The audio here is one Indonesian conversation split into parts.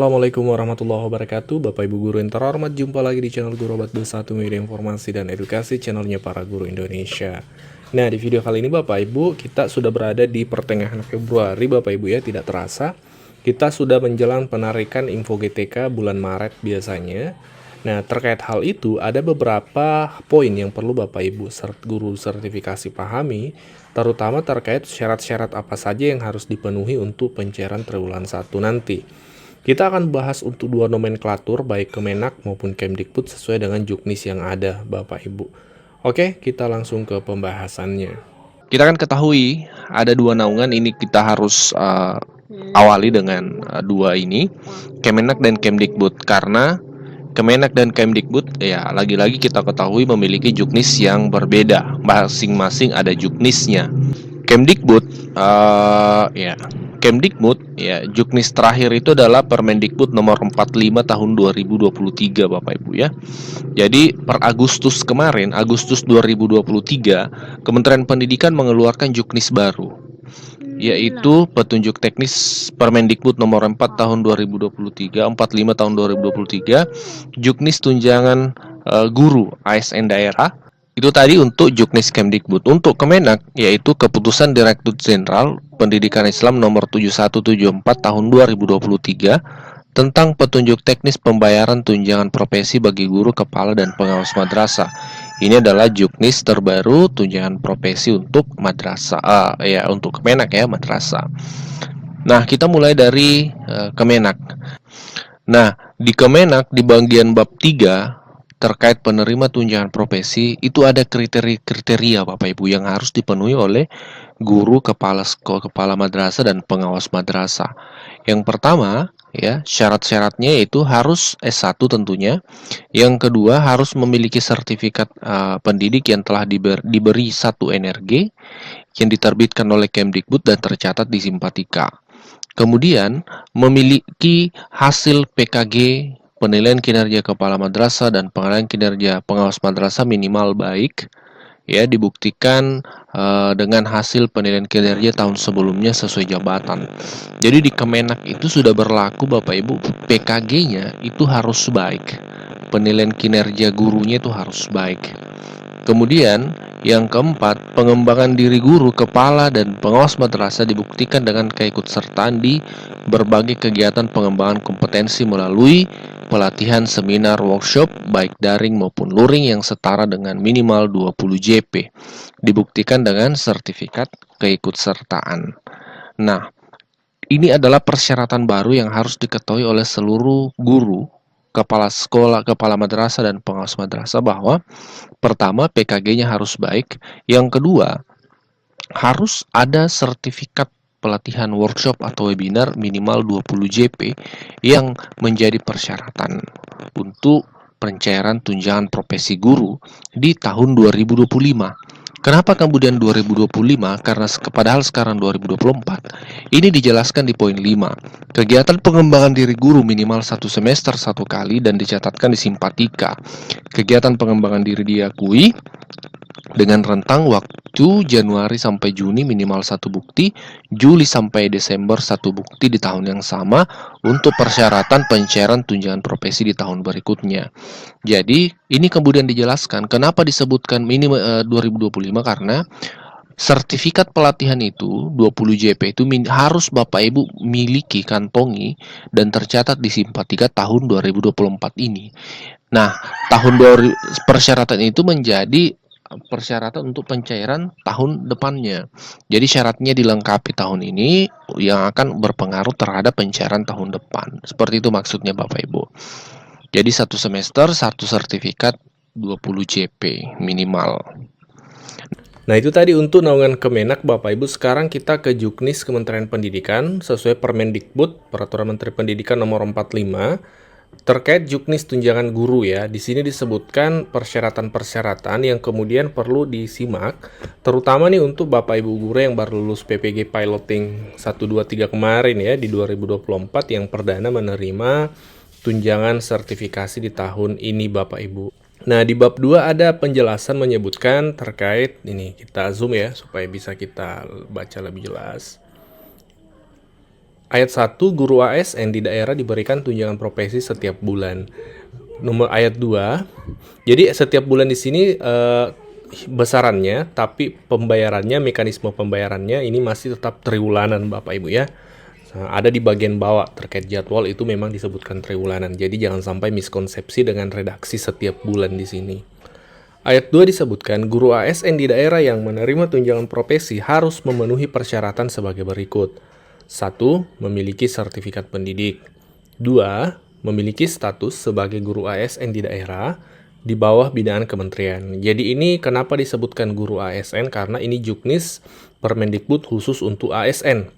Assalamualaikum warahmatullahi wabarakatuh. Bapak Ibu guru yang terhormat, jumpa lagi di channel Guru Obat B1 Media Informasi dan Edukasi, channelnya para guru Indonesia. Nah, di video kali ini Bapak Ibu, kita sudah berada di pertengahan Februari Bapak Ibu ya, tidak terasa. Kita sudah menjelang penarikan info GTK bulan Maret biasanya. Nah, terkait hal itu, ada beberapa poin yang perlu Bapak Ibu guru sertifikasi pahami, terutama terkait syarat-syarat apa saja yang harus dipenuhi untuk pencairan triwulan 1 nanti. Kita akan bahas untuk dua nomenklatur, baik Kemenak maupun Kemdikbud sesuai dengan juknis yang ada, Bapak Ibu. Oke, kita langsung ke pembahasannya. Kita kan ketahui ada dua naungan ini, kita harus awali dengan dua ini, Kemenak dan Kemdikbud, karena Kemenak dan Kemdikbud ya lagi-lagi kita ketahui memiliki juknis yang berbeda, masing-masing ada juknisnya. Kemdikbud ya juknis terakhir itu adalah Permendikbud nomor 45 tahun 2023 Bapak Ibu ya. Jadi per Agustus kemarin, Agustus 2023, Kementerian Pendidikan mengeluarkan juknis baru, yaitu petunjuk teknis Permendikbud nomor 4 tahun 2023, 45 tahun 2023, juknis tunjangan guru ASN daerah. Itu tadi untuk juknis Kemdikbud. Untuk Kemenak, yaitu Keputusan Direktur Jenderal Pendidikan Islam nomor 7174 tahun 2023 tentang petunjuk teknis pembayaran tunjangan profesi bagi guru, kepala, dan pengawas madrasah. Ini adalah juknis terbaru tunjangan profesi untuk madrasah, untuk Kemenak ya, madrasah. Nah, kita mulai dari Kemenak. Nah, di Kemenak di bagian bab 3 terkait penerima tunjangan profesi itu ada kriteria Bapak Ibu yang harus dipenuhi oleh guru, kepala sekolah, kepala madrasah, dan pengawas madrasah. Yang pertama ya, syarat-syaratnya yaitu harus S1 tentunya. Yang kedua harus memiliki sertifikat pendidik yang telah diberi 1 NRG yang diterbitkan oleh Kemdikbud dan tercatat di Simpatika. Kemudian memiliki hasil PKG, penilaian kinerja kepala madrasah, dan penilaian kinerja pengawas madrasah minimal baik ya, dibuktikan dengan hasil penilaian kinerja tahun sebelumnya sesuai jabatan. Jadi di Kemenak itu sudah berlaku Bapak Ibu, PKG-nya itu harus baik, penilaian kinerja gurunya itu harus baik. Kemudian yang keempat, pengembangan diri guru, kepala, dan pengawas madrasah dibuktikan dengan keikutsertaan di berbagai kegiatan pengembangan kompetensi melalui pelatihan, seminar, workshop, baik daring maupun luring yang setara dengan minimal 20 JP. Dibuktikan dengan sertifikat keikutsertaan. Nah, ini adalah persyaratan baru yang harus diketahui oleh seluruh guru, kepala sekolah, kepala madrasah, dan pengawas madrasah bahwa pertama PKG-nya harus baik, yang kedua harus ada sertifikat pelatihan workshop atau webinar minimal 20 JP yang menjadi persyaratan untuk pencairan tunjangan profesi guru di tahun 2025. Kenapa kemudian 2025? Karena padahal sekarang 2024. Ini dijelaskan di poin 5. Kegiatan pengembangan diri guru minimal 1 semester 1 kali dan dicatatkan di Simpatika. Kegiatan pengembangan diri diakui dengan rentang waktu Januari sampai Juni minimal 1 bukti, Juli sampai Desember 1 bukti di tahun yang sama untuk persyaratan pencairan tunjangan profesi di tahun berikutnya. Jadi ini kemudian dijelaskan kenapa disebutkan ini 2025, karena sertifikat pelatihan itu 20 JP itu harus Bapak Ibu miliki, kantongi, dan tercatat di Simpatika tahun 2024 ini. Nah, persyaratan itu menjadi persyaratan untuk pencairan tahun depannya. Jadi syaratnya dilengkapi tahun ini yang akan berpengaruh terhadap pencairan tahun depan. Seperti itu maksudnya Bapak Ibu. Jadi 1 semester 1 sertifikat 20 JP minimal. Nah, itu tadi untuk naungan Kemenak Bapak Ibu. Sekarang kita ke juknis Kementerian Pendidikan sesuai Permendikbud, Peraturan Menteri Pendidikan nomor 45. Terkait juknis tunjangan guru ya, di sini disebutkan persyaratan-persyaratan yang kemudian perlu disimak, terutama nih untuk Bapak Ibu guru yang baru lulus PPG Piloting 1, 2, 3 kemarin ya, di 2024 yang perdana menerima tunjangan sertifikasi di tahun ini Bapak Ibu. Nah, di bab 2 ada penjelasan menyebutkan terkait, ini kita zoom ya, supaya bisa kita baca lebih jelas. Ayat 1, guru ASN di daerah diberikan tunjangan profesi setiap bulan. Nomor ayat 2, jadi setiap bulan di sini besarannya, tapi pembayarannya, mekanisme pembayarannya ini masih tetap triwulanan Bapak Ibu ya. Nah, ada di bagian bawah terkait jadwal itu memang disebutkan triwulanan. Jadi jangan sampai miskonsepsi dengan redaksi setiap bulan di sini. Ayat 2 disebutkan, guru ASN di daerah yang menerima tunjangan profesi harus memenuhi persyaratan sebagai berikut. 1. Memiliki sertifikat pendidik. 2. Memiliki status sebagai guru ASN di daerah di bawah binaan kementerian. Jadi ini kenapa disebutkan guru ASN? Karena ini juknis Permendikbud khusus untuk ASN.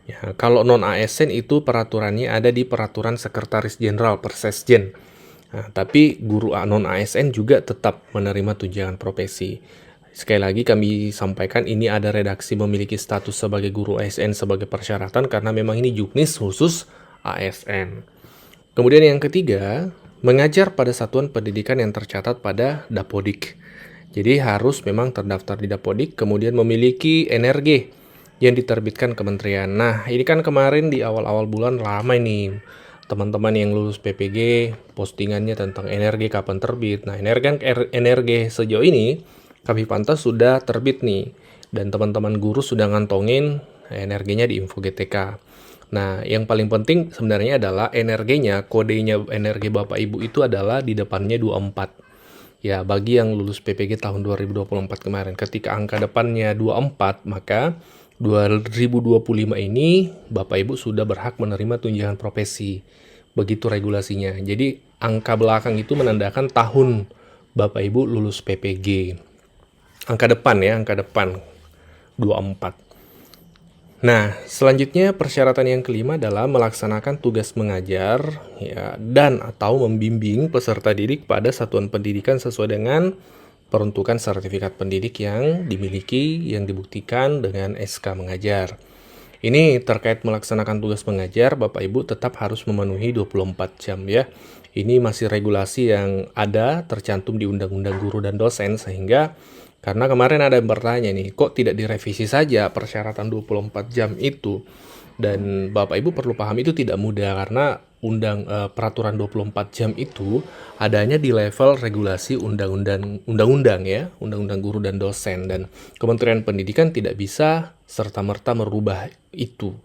Ya, kalau non ASN itu peraturannya ada di Peraturan Sekretaris Jenderal Persesjen. Nah, tapi guru non ASN juga tetap menerima tunjangan profesi. Sekali lagi kami sampaikan ini ada redaksi memiliki status sebagai guru ASN sebagai persyaratan karena memang ini juknis khusus ASN. Kemudian yang ketiga, mengajar pada satuan pendidikan yang tercatat pada Dapodik. Jadi harus memang terdaftar di Dapodik, kemudian memiliki NRG yang diterbitkan kementerian. Nah, ini kan kemarin di awal-awal bulan lama ini teman-teman yang lulus PPG postingannya tentang NRG kapan terbit. Nah, NRG sejauh ini kami pantau sudah terbit nih, dan teman-teman guru sudah ngantongin NRG-nya di Info GTK. Nah, yang paling penting sebenarnya adalah NRG-nya, kodenya NRG Bapak Ibu itu adalah di depannya 24. Ya, bagi yang lulus PPG tahun 2024 kemarin, ketika angka depannya 24, maka 2025 ini Bapak Ibu sudah berhak menerima tunjangan profesi. Begitu regulasinya. Jadi, angka belakang itu menandakan tahun Bapak Ibu lulus PPG. Angka depan ya, angka depan 24. Nah, selanjutnya persyaratan yang kelima adalah melaksanakan tugas mengajar ya, dan atau membimbing peserta didik pada satuan pendidikan sesuai dengan peruntukan sertifikat pendidik yang dimiliki yang dibuktikan dengan SK mengajar. Ini terkait melaksanakan tugas mengajar, Bapak Ibu tetap harus memenuhi 24 jam ya. Ini masih regulasi yang ada tercantum di Undang-Undang Guru dan Dosen, sehingga karena kemarin ada yang bertanya nih, kok tidak direvisi saja persyaratan 24 jam itu? Dan Bapak Ibu perlu paham itu tidak mudah karena peraturan 24 jam itu adanya di level regulasi undang-undang ya, Undang-Undang Guru dan Dosen, dan Kementerian Pendidikan tidak bisa serta-merta merubah itu.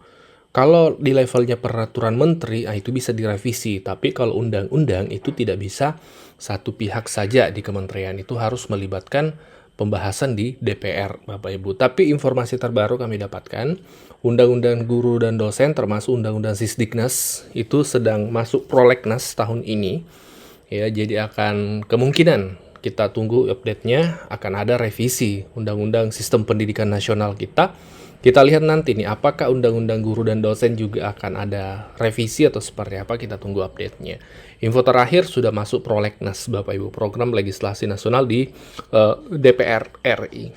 Kalau di levelnya peraturan menteri, itu bisa direvisi, tapi kalau undang-undang itu tidak bisa satu pihak saja di kementerian, itu harus melibatkan pembahasan di DPR, Bapak Ibu. Tapi informasi terbaru kami dapatkan, Undang-Undang Guru dan Dosen termasuk Undang-Undang Sisdiknas itu sedang masuk prolegnas tahun ini. Ya, jadi akan kemungkinan kita tunggu update-nya, akan ada revisi Undang-Undang Sistem Pendidikan Nasional kita. Kita lihat nanti nih, apakah Undang-Undang Guru dan Dosen juga akan ada revisi atau seperti apa, kita tunggu update-nya. Info terakhir sudah masuk prolegnas Bapak Ibu, program legislasi nasional di DPR RI.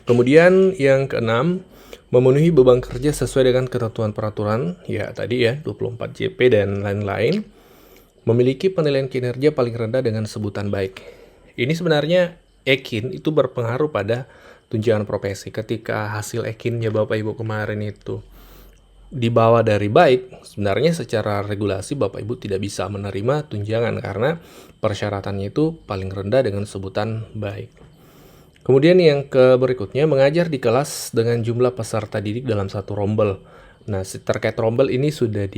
Kemudian yang keenam, memenuhi beban kerja sesuai dengan ketentuan peraturan, ya tadi ya 24 JP dan lain-lain. Memiliki penilaian kinerja paling rendah dengan sebutan baik. Ini sebenarnya EKIN itu berpengaruh pada tunjangan profesi. Ketika hasil EKIN-nya Bapak Ibu kemarin itu di bawah dari baik, sebenarnya secara regulasi Bapak Ibu tidak bisa menerima tunjangan karena persyaratannya itu paling rendah dengan sebutan baik. Kemudian yang berikutnya, mengajar di kelas dengan jumlah peserta didik dalam satu rombel. Nah, terkait rombel ini sudah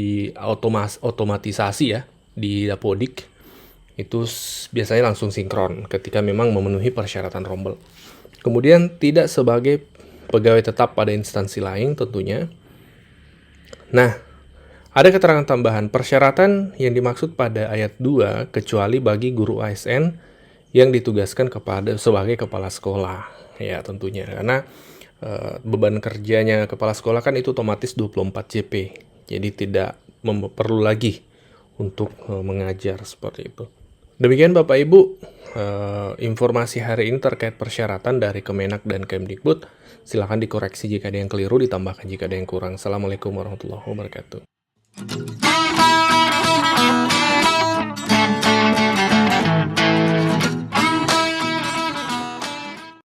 otomatisasi ya di Dapodik. Itu biasanya langsung sinkron ketika memang memenuhi persyaratan rombel. Kemudian tidak sebagai pegawai tetap pada instansi lain tentunya. Nah, ada keterangan tambahan persyaratan yang dimaksud pada ayat 2 kecuali bagi guru ASN yang ditugaskan sebagai kepala sekolah. Ya, tentunya karena beban kerjanya kepala sekolah kan itu otomatis 24 JP. Jadi tidak perlu lagi untuk mengajar seperti itu. Demikian Bapak Ibu, informasi hari ini terkait persyaratan dari Kemenak dan Kemdikbud. Silakan dikoreksi jika ada yang keliru, ditambahkan jika ada yang kurang. Assalamualaikum warahmatullahi wabarakatuh.